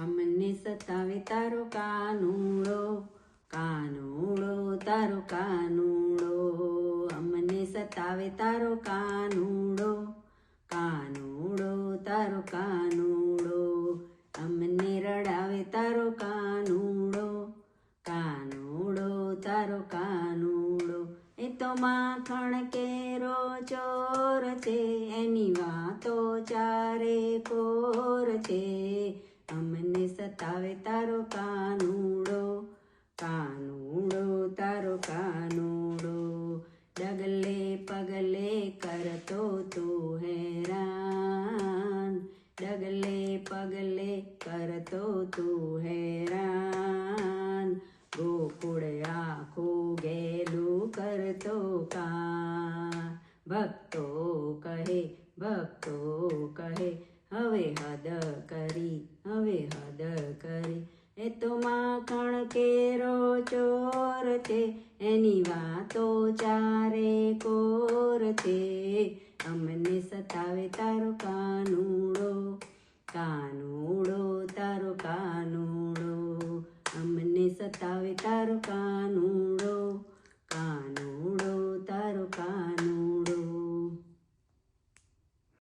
અમને સતાવે તારો કાનુડો, કાનુડો તારો કાનુડો. અમને સતાવે તારો કાનુડો, કાનુડો તારો કાનુડો. અમને રડાવે તારો કાનુડો, કાનુડો તારો કાનુડો. એ તો માખણ કેરો ચોર છે, એની વાતો ચારે કોર છે. અમને સતાવે તારો કાનુડો, કાનુડો તારો કાનુડો. ડગલે પગલે કરતો તું હેરાન, ડગલે પગલે કરતો તું હેરાન. ગોકુળ આખું ગેલું કરતો કાન. ભક્તો કહે, ભક્તો કહે, હવે હદ કરી, હવે હદ કરી. એ તો માખણ કેરો ચોર છે, એની વાતો ચારે કોર છે. અમને સતાવે તારો કાનુડો, કાનુડો તારો કાનુડો. અમને સતાવે તારો કાનુડો, કાનુડો તારો કાનુડો.